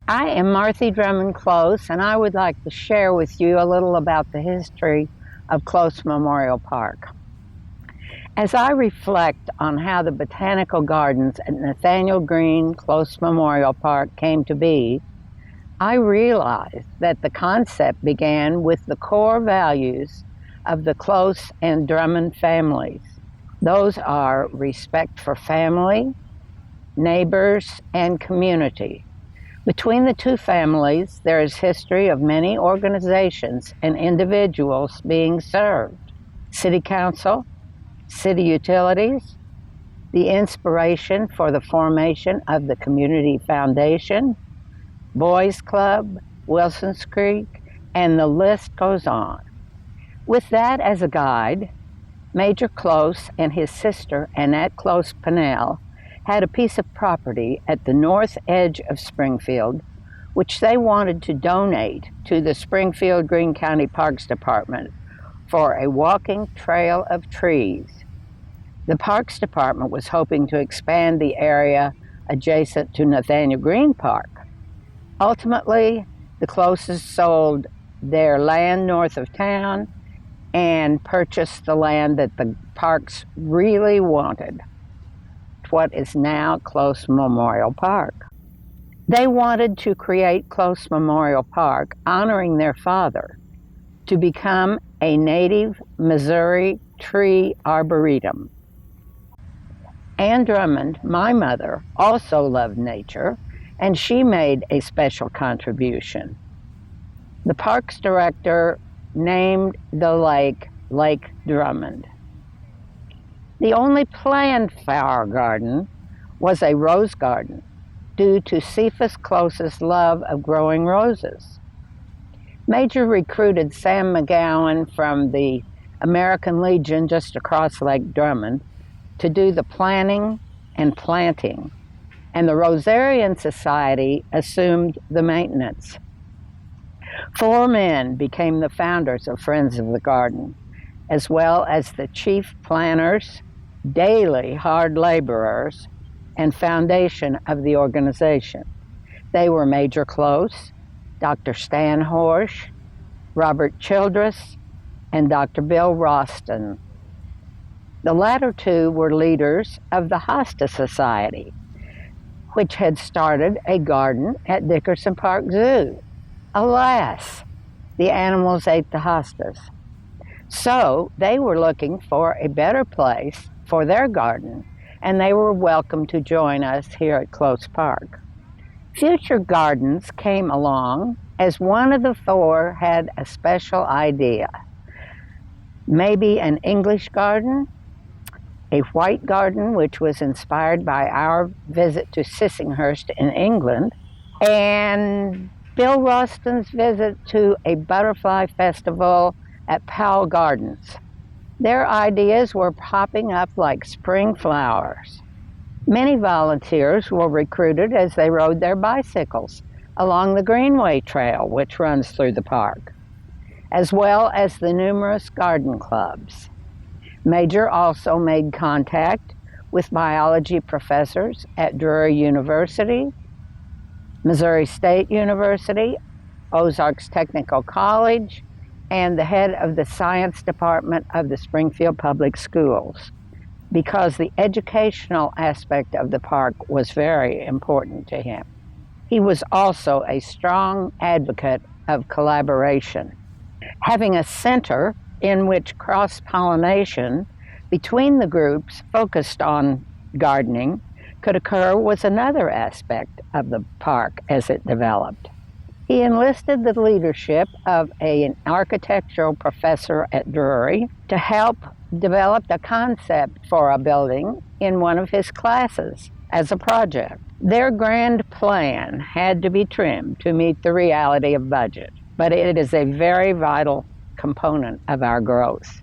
I am Marthe Drummond Close, and I would like to share with you a little about the history of Close Memorial Park. As I reflect on how the botanical gardens at Nathaniel Green Close Memorial Park came to be, I realize that the concept began with the core values of the Close and Drummond families. Those are respect for family, neighbors, and community. Between the two families, there is history of many organizations and individuals being served. City Council, city utilities, the inspiration for the formation of the Community Foundation, Boys Club, Wilson's Creek, and the list goes on. With that as a guide, Major Close and his sister Annette Close Pennell had a piece of property at the north edge of Springfield, which they wanted to donate to the Springfield Greene County Parks Department for a walking trail of trees. The Parks Department was hoping to expand the area adjacent to Nathaniel Green Park. Ultimately, the Closes sold their land north of town and purchased the land that the parks really wanted, what is now Close Memorial Park. They wanted to create Close Memorial Park honoring their father to become a Native Missouri Tree Arboretum. Anne Drummond, my mother, also loved nature, and she made a special contribution. The parks director named the lake Lake Drummond. The only planned flower garden was a rose garden due to Cephas Close's love of growing roses. Major recruited Sam McGowan from the American Legion just across Lake Drummond to do the planning and planting, and the Rosarian Society assumed the maintenance. 4 men became the founders of Friends of the Garden, as well as the chief planners, daily hard laborers, and foundation of the organization. They were Major Close, Dr. Stan Horsch, Robert Childress, and Dr. Bill Roston. The latter two were leaders of the Hosta Society, which had started a garden at Dickerson Park Zoo. Alas, the animals ate the hostas. So they were looking for a better place for their garden, and they were welcome to join us here at Close Park. Future gardens came along as one of the 4 had a special idea. Maybe an English garden, a white garden, which was inspired by our visit to Sissinghurst in England, and Bill Roston's visit to a butterfly festival at Powell Gardens. Their ideas were popping up like spring flowers. Many volunteers were recruited as they rode their bicycles along the Greenway Trail, which runs through the park, as well as the numerous garden clubs. Major also made contact with biology professors at Drury University, Missouri State University, Ozarks Technical College, and the head of the science department of the Springfield Public Schools, because the educational aspect of the park was very important to him. He was also a strong advocate of collaboration. Having a center in which cross-pollination between the groups focused on gardening could occur was another aspect of the park as it developed. He enlisted the leadership of an architectural professor at Drury to help develop the concept for a building in one of his classes as a project. Their grand plan had to be trimmed to meet the reality of budget, but it is a very vital component of our growth.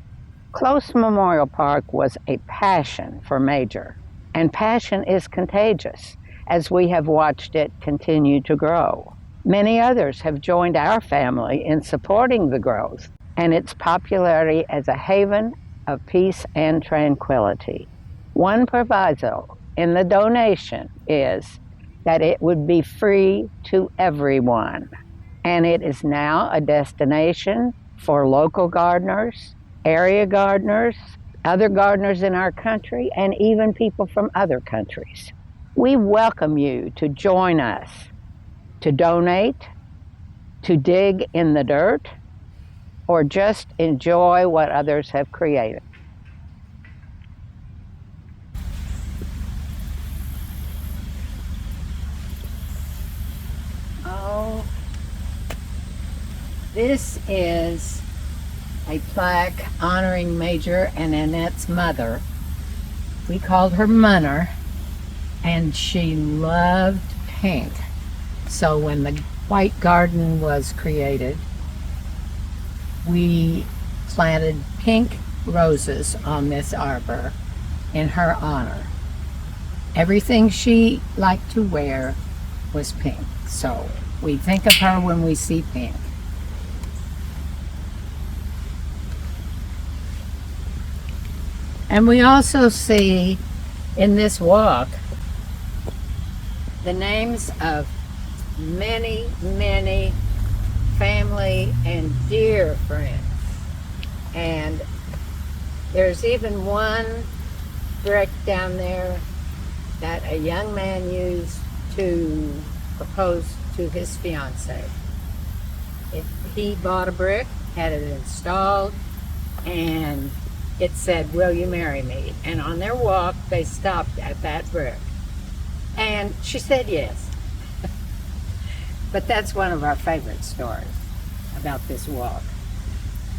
Close Memorial Park was a passion for Major, and passion is contagious, as we have watched it continue to grow. Many others have joined our family in supporting the growth and its popularity as a haven of peace and tranquility. One proviso in the donation is that it would be free to everyone. And it is now a destination for local gardeners, area gardeners, other gardeners in our country, and even people from other countries. We welcome you to join us, to donate, to dig in the dirt, or just enjoy what others have created. Oh, this is a plaque honoring Major and Annette's mother. We called her Munner, and she loved pink. So when the White Garden was created, we planted pink roses on this arbor in her honor. Everything she liked to wear was pink, so we think of her when we see pink. And we also see in this walk the names of many, many family and dear friends. And there's even one brick down there that a young man used to propose to his fiancée. He bought a brick, had it installed, and it said, "Will you marry me?" And on their walk, they stopped at that brick. And she said yes. But that's one of our favorite stories about this walk.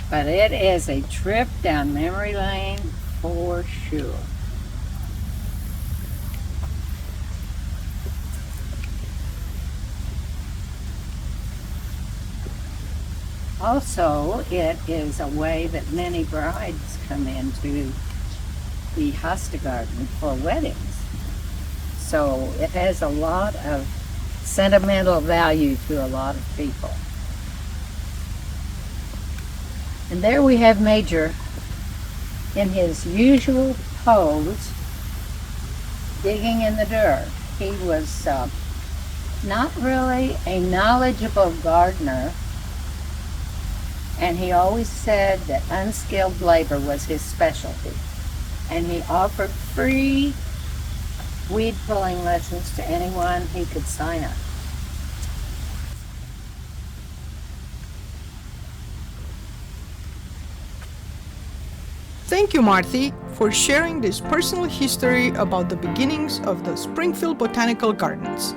But it is a trip down memory lane for sure. Also, it is a way that many brides come into the Hosta Garden for weddings. So it has a lot of sentimental value to a lot of people. And there we have Major in his usual pose, digging in the dirt. He was not really a knowledgeable gardener, and he always said that unskilled labor was his specialty. And he offered free weed pulling lessons to anyone he could sign up. Thank you, Marthe, for sharing this personal history about the beginnings of the Springfield Botanical Gardens.